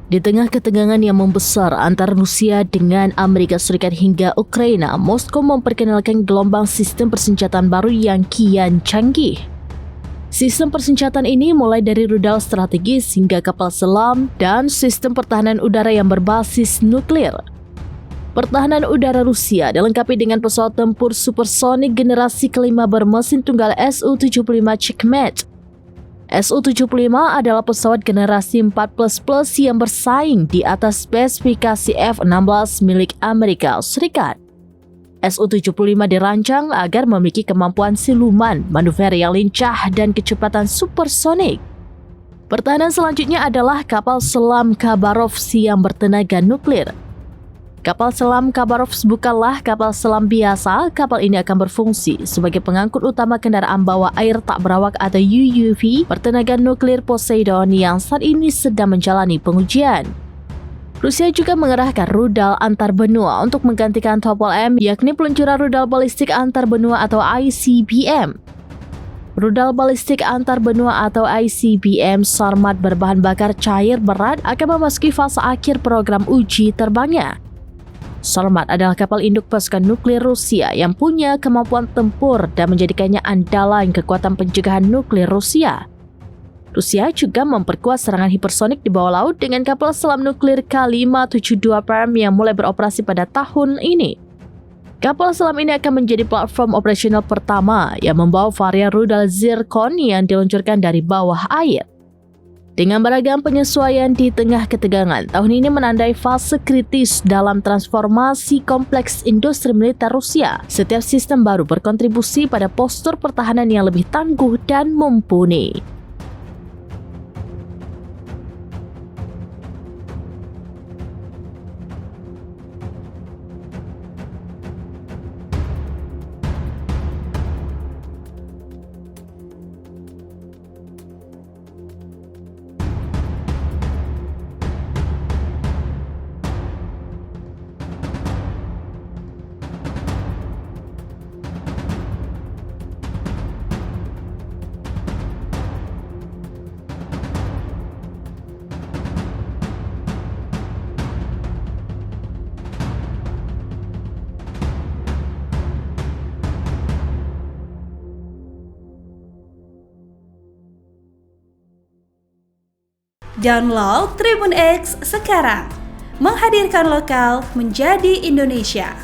Di tengah ketegangan yang membesar antara Rusia dengan Amerika Serikat hingga Ukraina, Moskow memperkenalkan gelombang sistem persenjataan baru yang kian canggih. Sistem persenjataan ini mulai dari rudal strategis hingga kapal selam dan sistem pertahanan udara yang berbasis nuklir. Pertahanan udara Rusia dilengkapi dengan pesawat tempur supersonik generasi kelima bermesin tunggal Su-35 Checkmate. Su-35 adalah pesawat generasi 4++ yang bersaing di atas spesifikasi F-16 milik Amerika Serikat. Su-75 dirancang agar memiliki kemampuan siluman, manuver yang lincah, dan kecepatan supersonik. Pertahanan selanjutnya adalah kapal selam Khabarovsk yang bertenaga nuklir. Kapal selam Khabarovsk bukanlah kapal selam biasa. Kapal ini akan berfungsi sebagai pengangkut utama kendaraan bawah air tak berawak atau UUV bertenaga nuklir Poseidon yang saat ini sedang menjalani pengujian. Rusia juga mengerahkan rudal antar benua untuk menggantikan Topol M, yakni peluncuran rudal balistik antar benua atau ICBM. Rudal balistik antar benua atau ICBM Sarmat berbahan bakar cair berat akan memasuki fase akhir program uji terbangnya. Sarmat adalah kapal induk pasukan nuklir Rusia yang punya kemampuan tempur dan menjadikannya andalan kekuatan pencegahan nuklir Rusia. Rusia juga memperkuat serangan hipersonik di bawah laut dengan kapal selam nuklir K-572 Perm yang mulai beroperasi pada tahun ini. Kapal selam ini akan menjadi platform operasional pertama yang membawa varian rudal Zircon yang diluncurkan dari bawah air. Dengan beragam penyesuaian di tengah ketegangan, tahun ini menandai fase kritis dalam transformasi kompleks industri militer Rusia. Setiap sistem baru berkontribusi pada postur pertahanan yang lebih tangguh dan mumpuni. Download Tribun X sekarang, menghadirkan lokal menjadi Indonesia.